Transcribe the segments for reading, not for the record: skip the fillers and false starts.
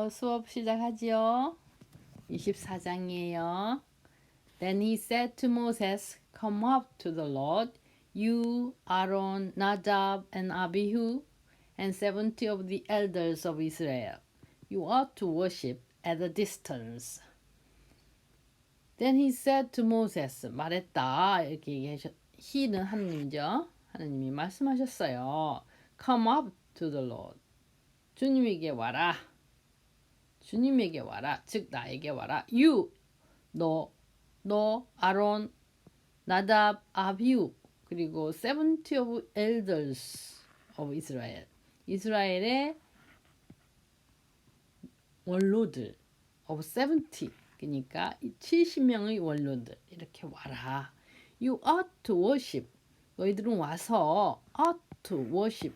수업 시작하지요. 24장이에요. Then he said to Moses, Come up to the Lord, you, Aaron, Nadab, and Abihu, and 70 of the elders of Israel. You ought to worship at a distance. Then he said to Moses, 말했다. 이렇게 얘기하셨. He는 하느님이죠. 하느님이 말씀하셨어요. Come up to the Lord. 주님에게 와라. 주님에게 와라. 즉 나에게 와라. You, 너, 아론, 나답, 아비우, 그리고 70 of elders of Israel. 이스라엘의 원로들 of 70. 그러니까 70명의 원로들 이렇게 와라. You ought to worship. 너희들은 와서 ought to worship.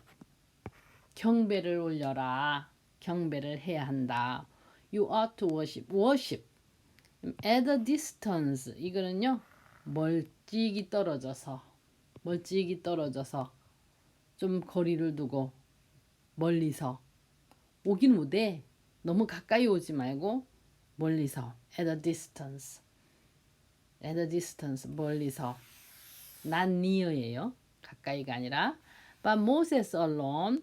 경배를 올려라. 경배를 해야 한다. You ought to worship. Worship. At a distance. 이거는요. 멀찍이 떨어져서 좀 거리를 두고 멀리서 오긴 오되 너무 가까이 오지 말고 멀리서 at a distance. at a distance. 멀리서. not near예요. 가까이가 아니라 but Moses alone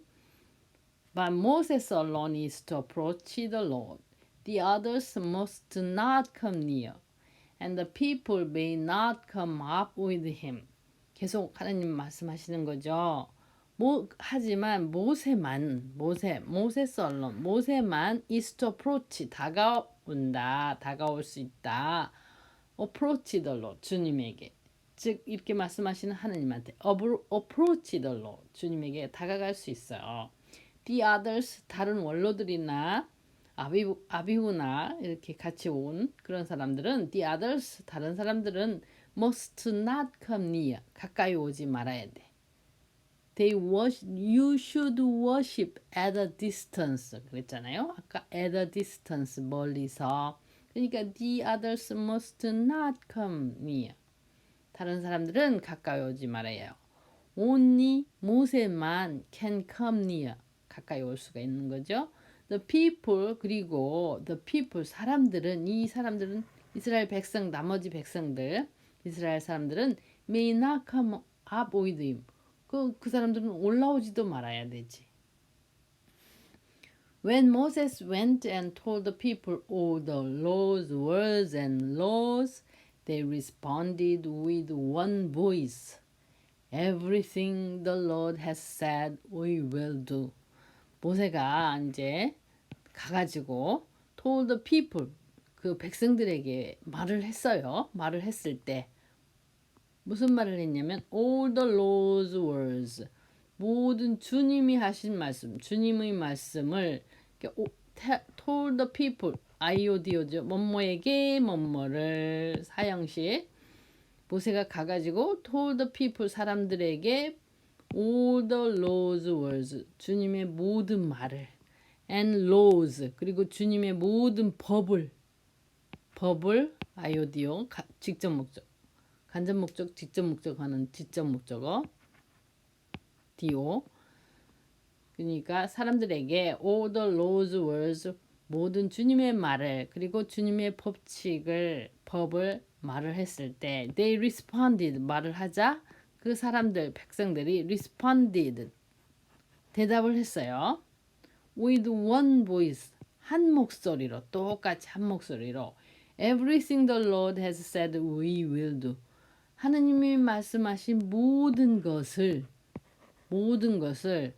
is to approach the Lord. The others must not come near, and the people may not come up with him. 계속 하나님 말씀하시는 거죠. 하지만 모세만 is to approach, 다가올 수 있다. approach the Lord, 주님에게. 즉 이렇게 말씀하시는 하나님한테 approach the Lord, 주님에게 다가갈 수 있어요. The others, 다른 원로들이나 아비후나 이렇게 같이 온 그런 사람들은 the others, 다른 사람들은 must not come near, 가까이 오지 말아야 돼. You should worship at a distance. 그랬잖아요. 아까 at a distance, 멀리서. 그러니까 the others must not come near. 다른 사람들은 가까이 오지 말아야 해요. Only 모세만 can come near. 가까이 올 수가 있는 거죠. The people, 그리고 the people, 이 사람들은 이스라엘 백성, 나머지 백성들, 이스라엘 사람들은 may not come up with him. 그 사람들은 올라오지도 말아야 되지. When Moses went and told the people all the Lord's words and laws, they responded with one voice. Everything the Lord has said, we will do. 모세가 이제 가가지고 told the people, 그 백성들에게 말을 했어요. 말을 했을 때 무슨 말을 했냐면 all the Lord's words, 모든 주님이 하신 말씀, 주님의 말씀을 told the people, IODO죠. 뭐뭐에게 뭐뭐를 사형식. 모세가 가가지고 told the people, 사람들에게 all the Lord's words, 주님의 모든 말을 and laws, 그리고 주님의 모든 법을 IODO, 직접 목적, 간접 목적, 직접 목적하는 직접 목적어 DO. 그러니까 사람들에게 all the Lord's words, 모든 주님의 말을, 그리고 주님의 법을 말을 했을 때 they responded, 말을 하자 그 사람들, 백성들이 responded, 대답을 했어요. with one voice, 한 목소리로, 똑같이 한 목소리로 everything the Lord has said we will do. 하나님이 말씀하신 모든 것을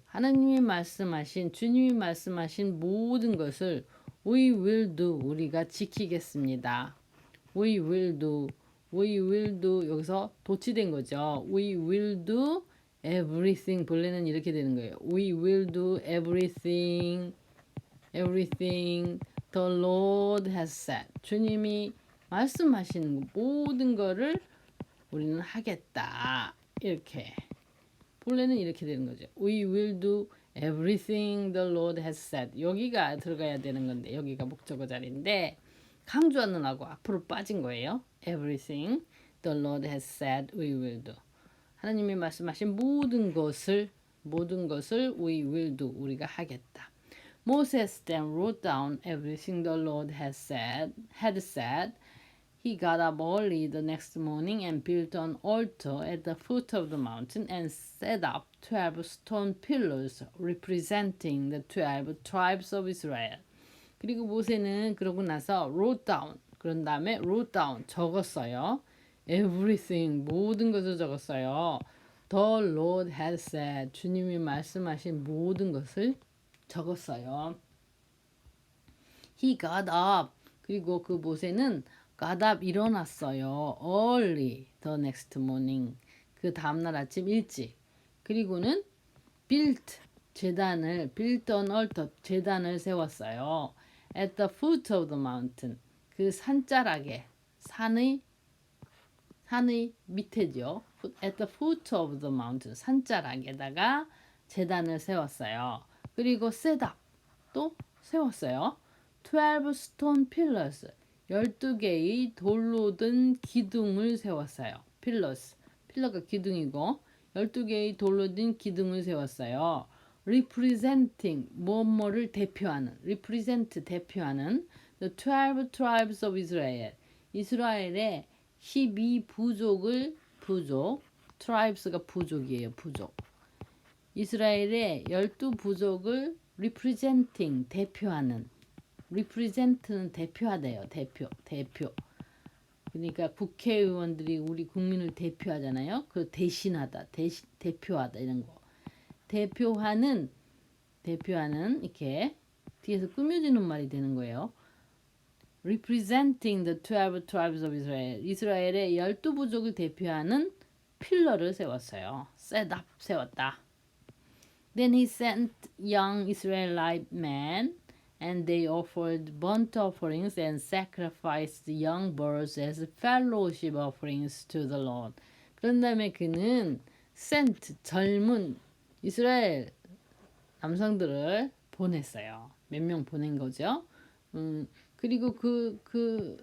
하나님이 말씀하신, 주님이 말씀하신 모든 것을 we will do, 우리가 지키겠습니다. we will do 여기서 도치된 거죠. we will do everything, 본래는 이렇게 되는 거예요. we will do everything the Lord has said. 주님이 말씀하시는 모든 거를 우리는 하겠다. 이렇게. 본래는 이렇게 되는 거죠. We will do everything the Lord has said. 여기가 들어가야 되는 건데 여기가 목적어 자리인데 강조하는 하고 앞으로 빠진 거예요. Everything the Lord has said we will do. 하나님이 말씀하신 모든 것을 we will do, 우리가 하겠다. Moses then wrote down everything the Lord had said. He got up early the next morning and built an altar at the foot of the mountain and set up 12 stone pillars representing the 12 tribes of Israel. 그리고 모세는 그러고 나서 wrote down, 그런 다음에 wrote down, 적었어요. Everything, 모든 것을 적었어요. The Lord had said, 주님이 말씀하신 모든 것을 적었어요. He got up, 그리고 그 모세는 got up, 일어났어요. Early, the next morning, 그 다음날 아침 일찍. 그리고는 built, built an altar, 제단을 세웠어요. At the foot of the mountain, 그 산자락에, 산의 밑에죠. At the foot of the mountain, 산자락에다가 제단을 세웠어요. 그리고 set up, 또 세웠어요. 12 stone pillars, 12개의 돌로 든 기둥을 세웠어요. pillars, 필러가 기둥이고 12개의 돌로 든 기둥을 세웠어요. representing, 뭐뭐를 대표하는, represent, 대표하는 the 12 tribes of Israel, 이스라엘의 12부족을, tribes가 부족이에요. 부족. 이스라엘의 12부족을 representing, 대표하는, represent는 대표하대요. 대표. 그러니까 국회의원들이 우리 국민을 대표하잖아요. 그 대신하다, 대표하다 이런 거. 대표하는 이렇게 뒤에서 꾸며지는 말이 되는 거예요. Representing the 12 tribes of Israel. 이스라엘의 12부족을 대표하는 필러를 세웠어요. set up, 세웠다. Then he sent young Israelite men, and they offered burnt offerings and sacrificed young birds as fellowship offerings to the Lord. 그런 다음에 그는 sent, 젊은 이스라엘 남성들을 보냈어요. 몇 명 보낸 거죠. 그리고 그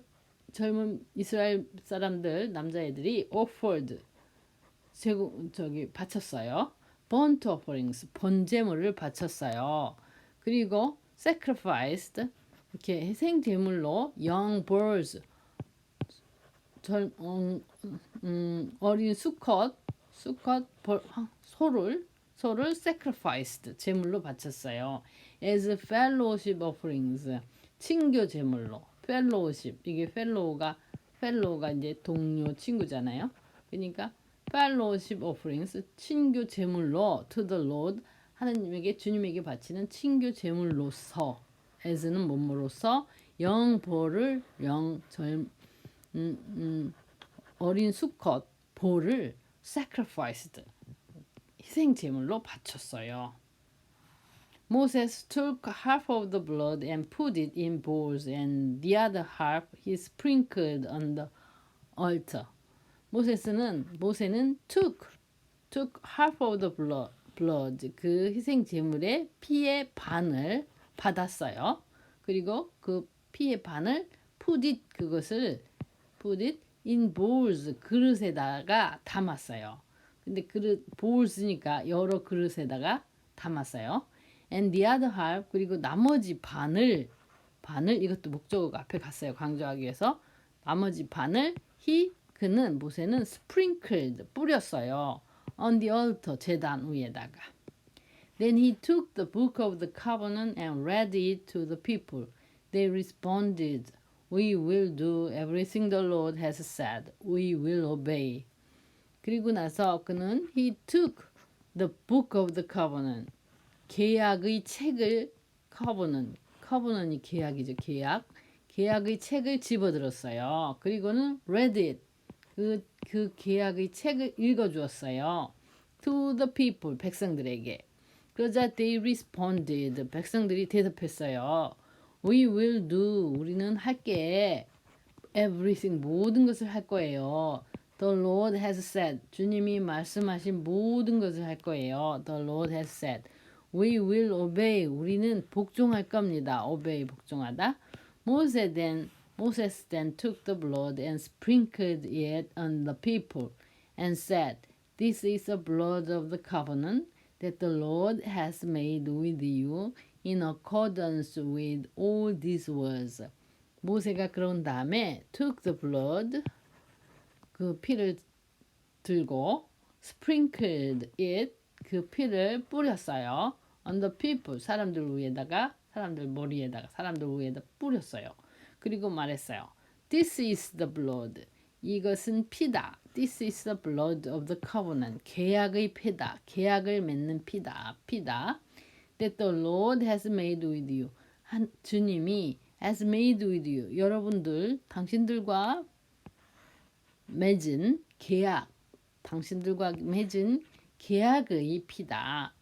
젊은 이스라엘 사람들, 남자애들이 offered, 바쳤어요. burnt offerings, 번제물을 바쳤어요. 그리고 sacrificed, 이렇게 희생 제물로 young birds, 어린 수컷 소를 sacrificed, 제물로 바쳤어요. as fellowship offerings, 친교 제물로. fellowship, 이게 fellow가 이제 동료, 친구잖아요. 그러니까 fellowship offerings, 친교 제물로 to the Lord, 하나님에게, 주님에게 바치는 친교 제물로서, as는 뭐뭐로서, 어린 수컷 보를 sacrificed, 희생 제물로 바쳤어요. Moses took half of the blood and put it in bowls, and the other half he sprinkled on the altar. 모세는 took half of the blood, 그 희생 제물의 피의 반을 받았어요. 그리고 그 피의 반을 put it in bowls, 그릇에다가 담았어요. 근데 bowls니까 여러 그릇에다가 담았어요. And the other half, 그리고 나머지 반을, 이것도 목적어가 앞에 갔어요. 강조하기 위해서. 나머지 반을 모세는 sprinkled, 뿌렸어요. on the altar, 제단 위에다가. Then he took the book of the covenant and read it to the people. They responded, "We will do everything the Lord has said. We will obey." 그리고 나서 그는 he took the book of the covenant, 계약의 책을, covenant이 계약이죠. 계약의 책을 집어들었어요. 그리고는 read it, 그 계약의 책을 읽어주었어요. to the people, 백성들에게. 그러자 they responded, 백성들이 대답했어요. We will do, 우리는 할게. everything, 모든 것을 할 거예요. The Lord has said, 주님이 말씀하신 모든 것을 할 거예요. The Lord has said. We will obey, 우리는 복종할 겁니다. obey, 복종하다. Moses then took the blood and sprinkled it on the people and said, "This is the blood of the covenant that the Lord has made with you in accordance with all these words. 모세가 그런 다음에 took the blood, 그 피를 들고 sprinkled it, 그 피를 뿌렸어요. on the people, 사람들 위에다가, 사람들 머리에다가, 사람들 위에다 뿌렸어요. 그리고 말했어요. This is the blood. 이것은 피다. This is the blood of the covenant. 계약의 피다. 계약을 맺는 피다. 피다. That the Lord has made with you. 주님이 has made with you. 여러분들, 당신들과 맺은 계약. 당신들과 맺은 계약의 피다.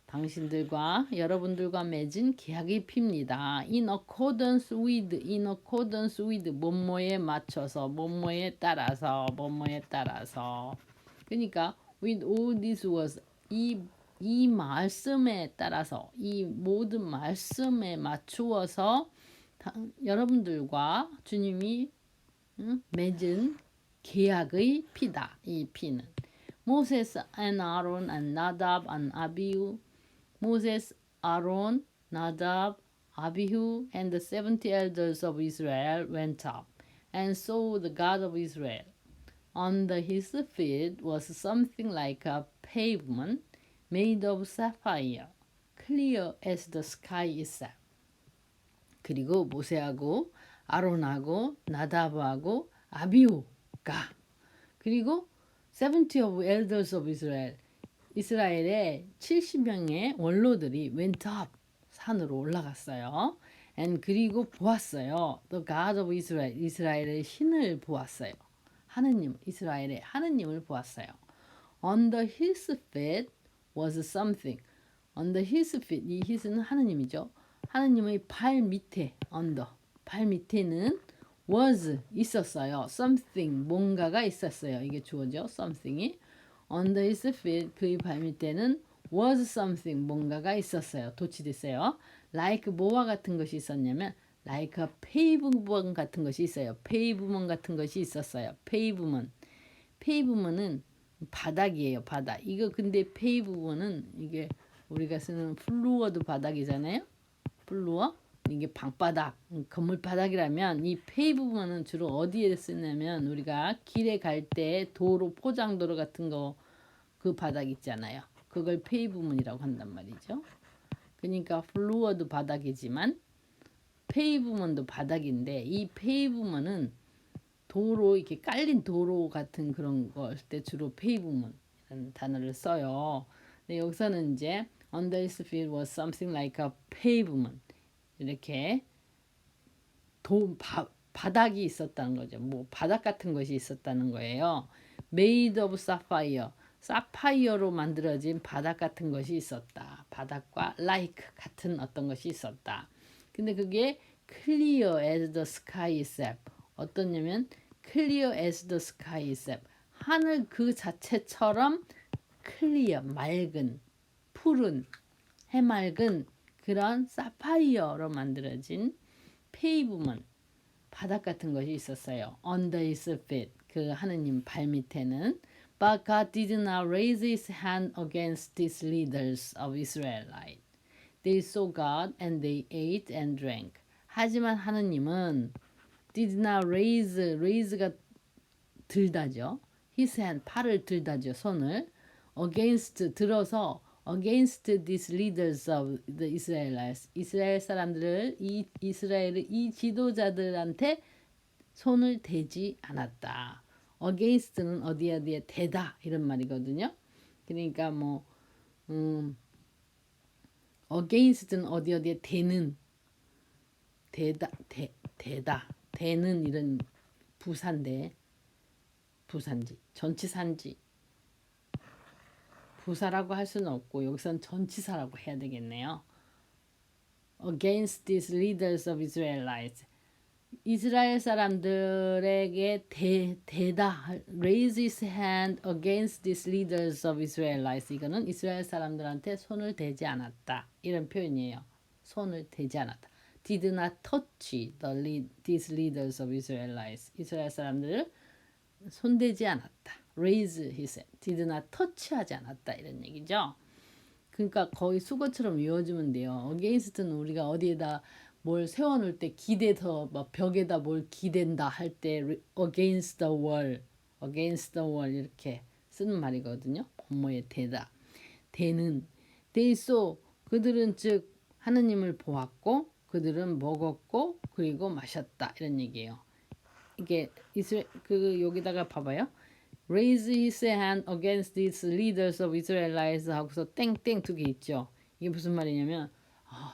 당신들과 여러분들과 맺은 계약의 피입니다. In accordance with 뭐뭐에 맞춰서 뭐뭐에 따라서 뭐뭐에 따라서. 그러니까 with all these words 이 말씀에 따라서 이 모든 말씀에 맞추어서 여러분들과 주님이 맺은 계약의 피다. 이 피는 Moses and Aaron and Nadab and Abihu. Moses, Aaron, Nadab, Abihu, and the 70 elders of Israel went up and saw the God of Israel. Under his feet was something like a pavement made of sapphire, clear as the sky itself. 그리고 모세하고 아론하고 나답하고 아비후가 그리고 70 of elders of Israel, 이스라엘의 70명의 원로들이 went up, 산으로 올라갔어요. and 그리고 보았어요. The God of Israel, 이스라엘의 신을 보았어요. 하느님, 이스라엘의 하느님을 보았어요. Under his feet was something. Under his feet, 이 his는 하느님이죠. 하느님의 발 밑에, under, 발 밑에는 was 있었어요. something, 뭔가가 있었어요. 이게 주어죠. something이. Under his feet, 그의 발 밑에는 was something, 뭔가가 있었어요. 도치됐어요. like 뭐와 같은 것이 있었냐면 like a pavement 같은 것이 있어요. pavement 같은 것이 있었어요. pavement. pavement은 바닥이에요. 바닥. 이거 근데 pavement은 이게 우리가 쓰는 플루어도 바닥이잖아요. 플루어. 이게 방바닥, 건물 바닥이라면 이 페이브먼은 주로 어디에 쓰냐면 우리가 길에 갈 때 도로, 포장도로 같은 거 그 바닥 있잖아요. 그걸 페이브먼이라고 한단 말이죠. 그러니까 플루어도 바닥이지만 페이브먼도 바닥인데 이 페이브먼은 도로 이렇게 깔린 도로 같은 그런 걸 때 주로 페이브먼이라는 단어를 써요. 근데 여기서는 이제 under his feet was something like a pavement. 이렇게 바닥이 있었다는 거죠. 뭐 바닥 같은 것이 있었다는 거예요. Made of sapphire. 사파이어로 만들어진 바닥 같은 것이 있었다. 바닥과 like 같은 어떤 것이 있었다. 근데 그게 clear as the sky itself. 어떠냐면 clear as the sky itself. 하늘 그 자체처럼 clear, 맑은, 푸른, 해맑은 그런 사파이어로 만들어진 페이브먼, 바닥 같은 것이 있었어요. Under his feet, 그 하느님 발 밑에는. But God did not raise his hand against these leaders of Israelite. They saw God and they ate and drank. 하지만 하느님은 did not raise가 들다죠. His hand, 팔을 들다죠. 손을. against, 들어서 against these leaders of the Israelites. 이스라엘 사람들을 이스라엘의 이 지도자들한테 손을 대지 않았다. against는 어디에 대다 이런 말이거든요. 그러니까 뭐 against는 어디에 대는 대다 대는 이런 부산지 전치사인지 부사라고 할 수는 없고 여기선 전치사라고 해야 되겠네요. Against these leaders of Israelites. 이스라엘 사람들에게 대다 raise his hand against these leaders of Israelites. 이거는 이스라엘 사람들한테 손을 대지 않았다. 이런 표현이에요. 손을 대지 않았다. Did not touch these leaders of Israelites. 이스라엘 사람들을 손대지 않았다. Raise his hand. Did not touch하지 않았다. 이런 얘기죠. 그러니까 거의 수거처럼 외워주면 돼요. against는 우리가 어디에다 뭘 세워놓을 때 기대서 막 벽에다 뭘 기댄다 할 때 against the wall, against the wall 이렇게 쓰는 말이거든요. 뭐뭐에 대다. 대는 they saw 그들은 즉 하느님을 보았고 그들은 먹었고 그리고 마셨다 이런 얘기예요. 이게 그 여기다가 봐봐요. Raise his hand against these leaders of Israelites 하고서 땡땡 두 개 있죠. 이게 무슨 말이냐면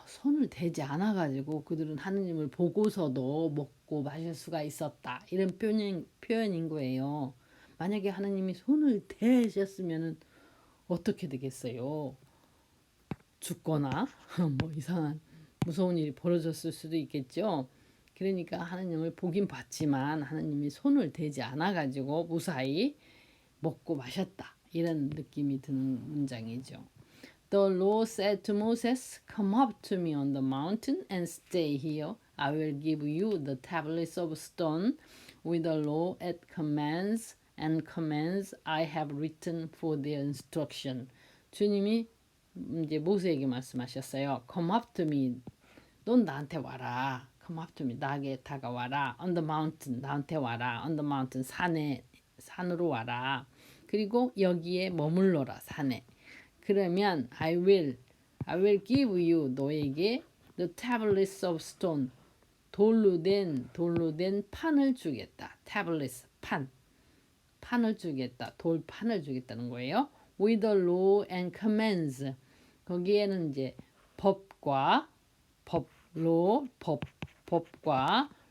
손을 대지 않아 가지고 그들은 하느님을 보고서도 먹고 마실 수가 있었다. 이런 표현인 거예요. 만약에 하느님이 손을 대셨으면은 어떻게 되겠어요? 죽거나 뭐 이상한 무서운 일이 벌어졌을 수도 있겠죠. 그러니까 하느님을 보긴 봤지만 하느님이 손을 대지 않아 가지고 무사히 먹고 마셨다. 이런 느낌이 드는 문장이죠. The Lord said to Moses, Come up to me on the mountain and stay here. I will give you the tablets of stone with the law and commands I have written for their instruction. 주님이 이제 모세에게 말씀하셨어요. Come up to me. 넌 나한테 와라. Come up to me. 나에게 다가와라. On the mountain. 나한테 와라. On the mountain. 산으로 와라. 그리고 여기에 머물러라. 산에. 그러면 I will give you 너에게 the tablets of stone. 돌로 된 판을 주겠다. tablets 판을 주겠다. 돌판을 주겠다는 거예요. With the law and commands. 거기에는 이제 법과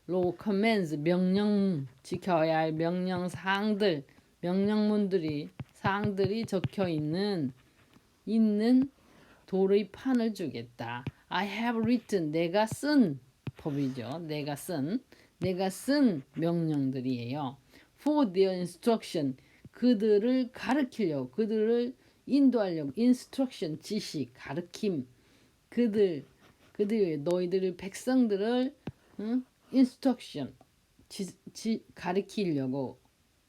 law commands 명령 지켜야 할 명령 사항들 명령문들이 사항들이 적혀 있는 돌의 판을 주겠다. I have written 내가 쓴 법이죠. 내가 쓴 명령들이에요. For their instruction 그들을 가르치려고 그들을 인도하려고 instruction 지시 가르침 그들 너희들을 백성들을 instruction 가르치려고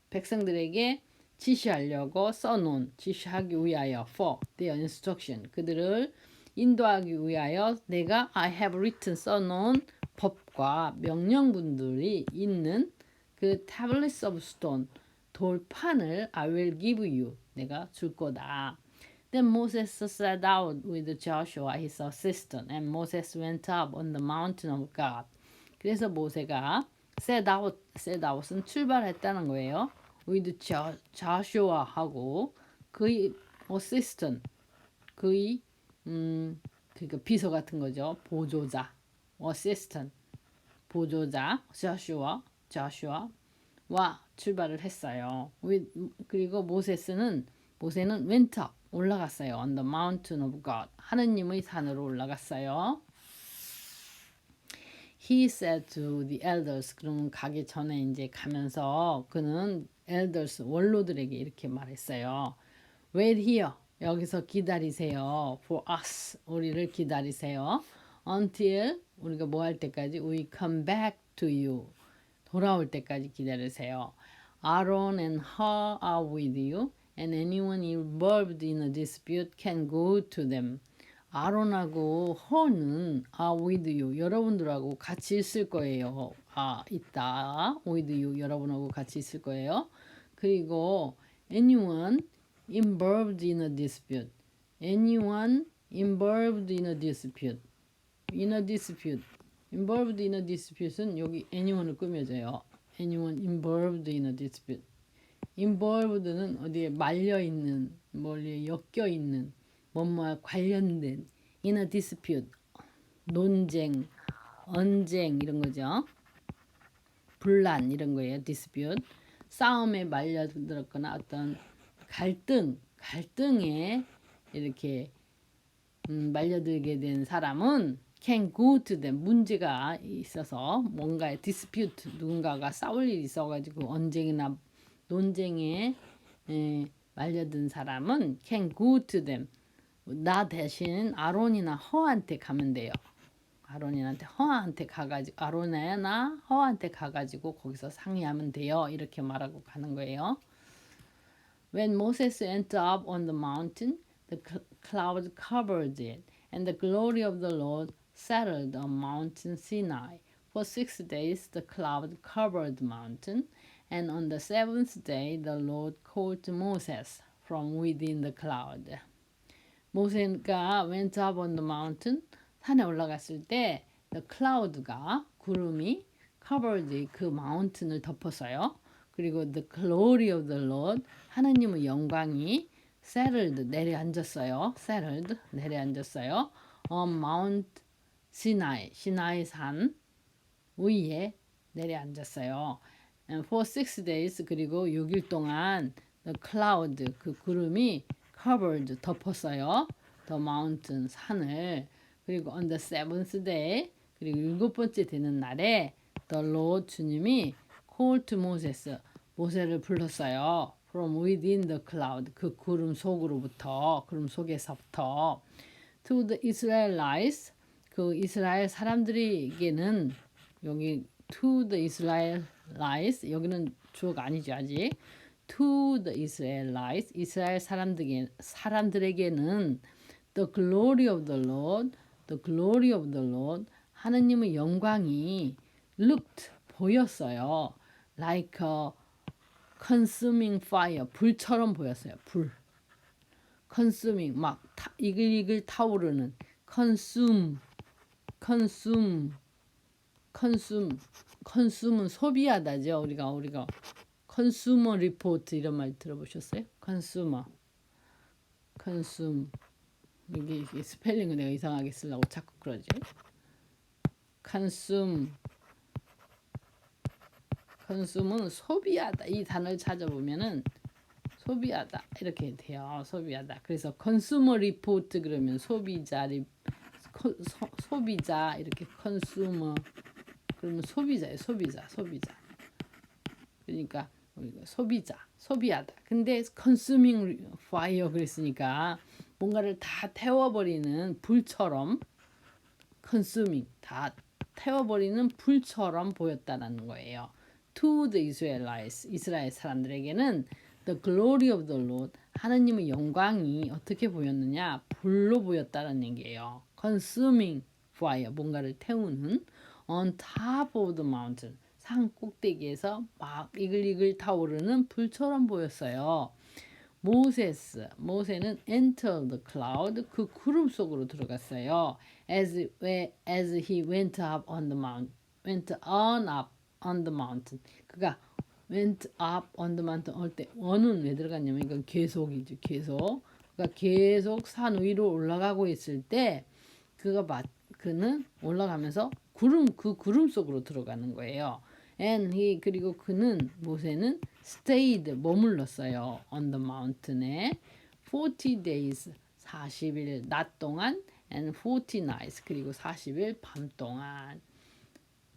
백성들에게 지시하려고 써놓은 지시하기 위하여 for their instruction 그들을 인도하기 위하여 내가 I have written 써놓은 법과 명령문들이 있는 그 tablets of stone 돌판을 I will give you 내가 줄 거다. Then Moses set out with Joshua his assistant, and Moses went up on the mountain of God. 그래서 모세가 set out은 출발했다는 거예요. with Joshua하고 그의 assistant, 그의 그러니까 비서 같은 거죠. 보조자, assistant, 보조자 Joshua와 출발을 했어요. 그리고 모세는 went up 올라갔어요. On the mountain of God. 하느님의 산으로 올라갔어요. He said to the elders. 그럼 가기 전에 이제 가면서 그는 elders 원로들에게 이렇게 말했어요. Wait here. 여기서 기다리세요. For us. 우리를 기다리세요. Until 우리가 뭐 할 때까지 we come back to you. 돌아올 때까지 기다리세요. Aaron and Hur are with you. And anyone involved in a dispute can go to them. 아론하고 허는 are with you. 여러분들하고 같이 있을 거예요. 있다. with you. 여러분하고 같이 있을 거예요. 그리고 anyone involved in a dispute. anyone involved in a dispute. involved in a dispute는 여기 anyone을 꾸며줘요. anyone involved in a dispute. involved는 어디에 말려 있는, 멀리 엮여 있는, 뭐뭐와 관련된 in a dispute, 논쟁, 언쟁 이런 거죠. 분란 이런 거예요. dispute. 싸움에 말려들었거나 어떤 갈등에 이렇게 말려들게 된 사람은 can go to them. 문제가 있어서 뭔가에 dispute 누군가가 싸울 일이 있어가지고 논쟁에 말려든 사람은 can go to them. 나 대신 아론이나 허한테 가면 돼요. 아론이나 허한테 가가지고 거기서 상의하면 돼요. 이렇게 말하고 가는 거예요. When Moses went up on the mountain, the cloud covered it, and the glory of the Lord settled on Mount Sinai. For 6 days the cloud covered the mountain, and on the seventh day the Lord called to Moses from within the cloud. 모세가 went up on the mountain, 산에 올라갔을 때 the cloud가 구름이 covered 그 mountain을 덮었어요. 그리고 the glory of the Lord 하나님의 영광이 settled 내려앉았어요. settled 내려앉았어요. on Mount Sinai 시나이 산 위에 내려앉았어요. And for 6 days 그리고 6일 동안 the cloud 그 구름이 covered 덮었어요. the mountain 산을. 그리고 on the seventh day 그리고 7번째 되는 날에 the Lord 주님이 called to Moses 모세를 불렀어요. from within the cloud 그 구름 속으로부터 구름 속에서부터 to the Israelites 그 이스라엘 사람들에게는 여기 to the Israelites 여기는 주어가 아니죠 아직 to the Israelites 이스라엘 사람들에게는 the glory of the Lord 하느님의 영광이 looked 보였어요 like a consuming fire 불처럼 보였어요 불 consuming 막 이글이글 타오르는 consume은 소비하다죠 우리가 컨슈머 리포트 이런 말 들어보셨어요? consume 이게 스펠링을 내가 이상하게 쓰려고 자꾸 그러지 consume은 소비하다 이 단어를 찾아보면은 소비하다 이렇게 돼요 소비하다 그래서 consumer report 그러면 소비자 이렇게 consumer 그러면 소비자예요 소비자 그러니까 소비하다 근데 consuming fire 그랬으니까 뭔가를 다 태워버리는 불처럼 consuming 다 태워버리는 불처럼 보였다는 거예요. To the Israelites 이스라엘 사람들에게는 the glory of the Lord 하나님의 영광이 어떻게 보였느냐 불로 보였다는 얘기예요. consuming fire 뭔가를 태우는 on top of the mountain 산 꼭대기에서 막 이글이글 타오르는 불처럼 보였어요. 모세는 enter the cloud 그 구름 속으로 들어갔어요. As he went up on the mountain 그가 went up on the mountain 할 때 on은 왜 들어갔냐면 이건 계속이죠 계속 그가 계속 산 위로 올라가고 있을 때 그는 올라가면서 그 구름 속으로 들어가는 거예요. And 그리고 모세는 stayed 머물렀어요. on the mountain에 40 days 40일 낮 동안 and 40 nights 그리고 40일 밤 동안.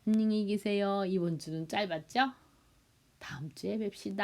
안녕히 계세요. 이번 주는 짧았죠? 다음 주에 뵙시다.